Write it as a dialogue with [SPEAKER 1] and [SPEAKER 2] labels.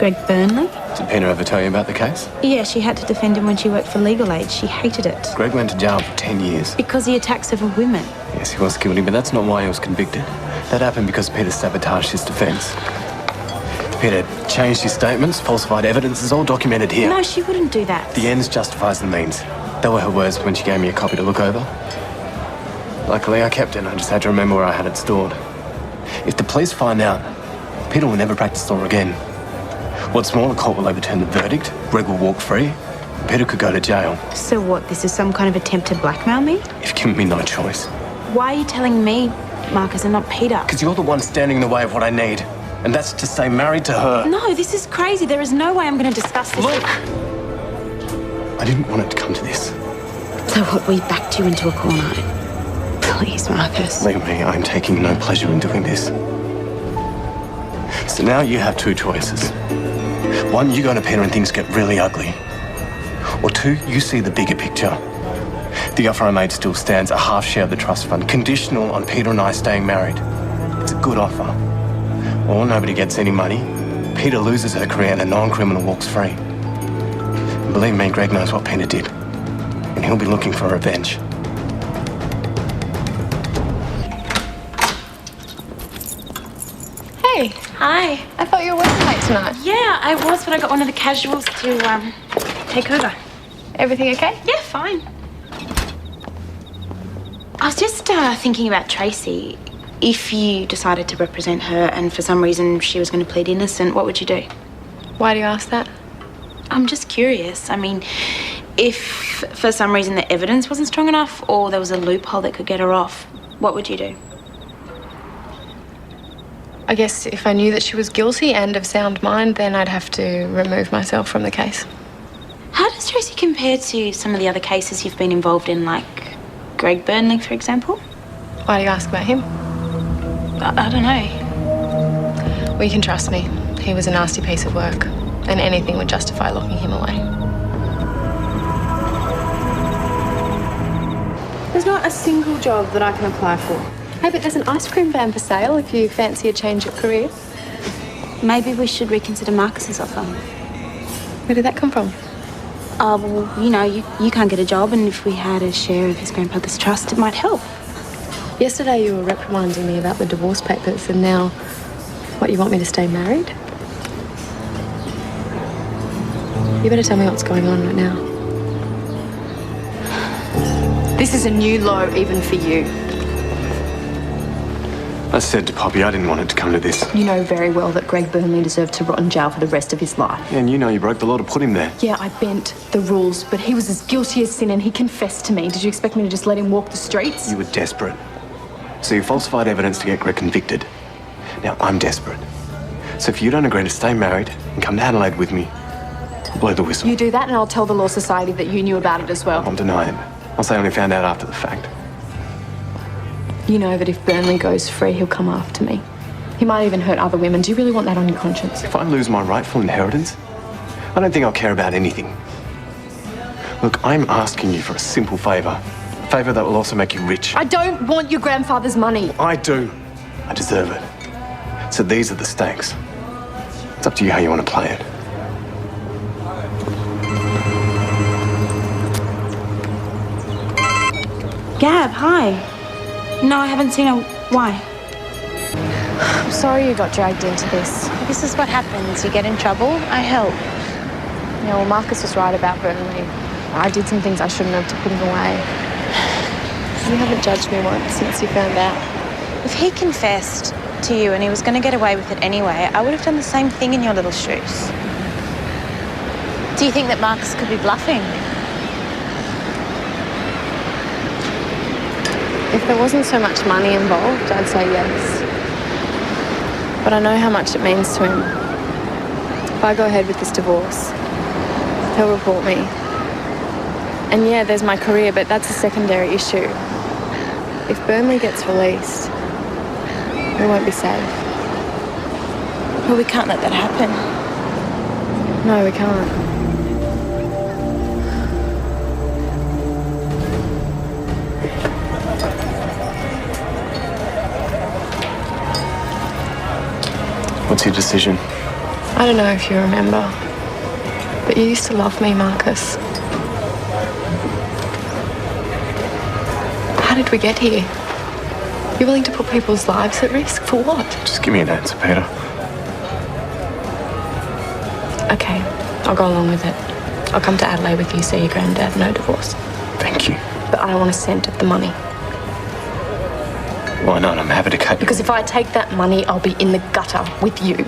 [SPEAKER 1] Greg Burnley.
[SPEAKER 2] Did Peter ever tell you about the case?
[SPEAKER 1] Yeah, she had to defend him when she worked for Legal Aid. She hated it.
[SPEAKER 2] Greg went to jail for 10 years.
[SPEAKER 1] Because he attacked several women.
[SPEAKER 2] Yes, he was guilty, but that's not why he was convicted. That happened because Peter sabotaged his defence. Peter changed his statements, falsified evidence. It's all documented here.
[SPEAKER 1] No, she wouldn't do that.
[SPEAKER 2] The ends justifies the means. They were her words when she gave me a copy to look over. Luckily, I kept it and I just had to remember where I had it stored. If the police find out, Peter will never practice law again. What's more, the court will overturn the verdict, Greg will walk free, and Peter could go to jail.
[SPEAKER 1] So what, this is some kind of attempt to blackmail me?
[SPEAKER 2] You've given me no choice.
[SPEAKER 1] Why are you telling me, Marcus, and not Peter?
[SPEAKER 2] Because you're the one standing in the way of what I need. And that's to stay married to her.
[SPEAKER 1] No, this is crazy. There is no way I'm going to discuss this.
[SPEAKER 2] Look! I didn't want it to come to this.
[SPEAKER 1] So what, we backed you into a corner? Please, Marcus.
[SPEAKER 2] Believe me, I'm taking no pleasure in doing this. So now you have two choices. One, you go to Peter and things get really ugly. Or two, you see the bigger picture. The offer I made still stands, a half share of the trust fund, conditional on Peter and I staying married. It's a good offer. Or nobody gets any money. Peter loses her career and a non-criminal walks free. And believe me, Greg knows what Peter did. And he'll be looking for revenge.
[SPEAKER 3] Hey.
[SPEAKER 1] Hi.
[SPEAKER 3] I thought you were working late tonight.
[SPEAKER 1] Yeah, I was, but I got one of the casuals to take over.
[SPEAKER 3] Everything okay?
[SPEAKER 1] Yeah, fine. I was just thinking about Tracy. If you decided to represent her and for some reason she was going to plead innocent, what would you do?
[SPEAKER 3] Why do you ask that?
[SPEAKER 1] I'm just curious. I mean, if for some reason the evidence wasn't strong enough or there was a loophole that could get her off, what would you do?
[SPEAKER 3] I guess if I knew that she was guilty and of sound mind, then I'd have to remove myself from the case.
[SPEAKER 1] How does Tracy compare to some of the other cases you've been involved in, like Greg Burnley, for example?
[SPEAKER 3] Why do you ask about him?
[SPEAKER 1] I don't know.
[SPEAKER 3] Well, you can trust me. He was a nasty piece of work, and anything would justify locking him away. There's not a single job that I can apply for. Hey, but there's an ice cream van for sale if you fancy a change of career.
[SPEAKER 1] Maybe we should reconsider Marcus's offer.
[SPEAKER 3] Where did that come from?
[SPEAKER 1] Well, you know, you can't get a job, and if we had a share of his grandfather's trust, it might help.
[SPEAKER 3] Yesterday you were reprimanding me about the divorce papers, and now, what, you want me to stay married? You better tell me what's going on right now. This is a new low even for you.
[SPEAKER 2] I said to Poppy I didn't want it to come to this.
[SPEAKER 3] You know very well that Greg Burnley deserved to rot in jail for the rest of his life.
[SPEAKER 2] Yeah, and you know you broke the law to put him there.
[SPEAKER 3] Yeah, I bent the rules, but he was as guilty as sin and he confessed to me. Did you expect me to just let him walk the streets?
[SPEAKER 2] You were desperate. So you falsified evidence to get Greg convicted. Now I'm desperate. So if you don't agree to stay married and come to Adelaide with me, I'll blow the whistle.
[SPEAKER 3] You do that and I'll tell the Law Society that you knew about it as well.
[SPEAKER 2] I'll deny it. I'll say I only found out after the fact.
[SPEAKER 3] You know that if Burnley goes free, he'll come after me. He might even hurt other women. Do you really want that on your conscience?
[SPEAKER 2] If I lose my rightful inheritance, I don't think I'll care about anything. Look, I'm asking you for a simple favour. A favour that will also make you rich.
[SPEAKER 3] I don't want your grandfather's money.
[SPEAKER 2] I do. I deserve it. So these are the stakes. It's up to you how you want to play it.
[SPEAKER 1] Gab, hi. No, I haven't seen her. Why?
[SPEAKER 3] I'm sorry you got dragged into this.
[SPEAKER 4] This is what happens. You get in trouble, I help.
[SPEAKER 3] Yeah, well, Marcus was right about Burnley. I did some things I shouldn't have to put him away. You haven't judged me once since you found out.
[SPEAKER 4] If he confessed to you and he was going to get away with it anyway, I would have done the same thing in your little shoes. Do you think that Marcus could be bluffing?
[SPEAKER 3] If there wasn't so much money involved, I'd say yes. But I know how much it means to him. If I go ahead with this divorce, he'll report me. And yeah, there's my career, but that's a secondary issue. If Burnley gets released, we won't be safe.
[SPEAKER 4] Well, we can't let that happen.
[SPEAKER 3] No, we can't.
[SPEAKER 2] What's your decision?
[SPEAKER 3] I don't know if you remember, but you used to love me, Marcus. How did we get here? You're willing to put people's lives at risk? For what?
[SPEAKER 2] Just give me an answer, Peter.
[SPEAKER 3] Okay, I'll go along with it. I'll come to Adelaide with you, see your granddad, no divorce.
[SPEAKER 2] Thank you.
[SPEAKER 3] But I don't want a cent of the money.
[SPEAKER 2] Why not? I'm happy to cut you.
[SPEAKER 3] Because if I take that money, I'll be in the gutter with you.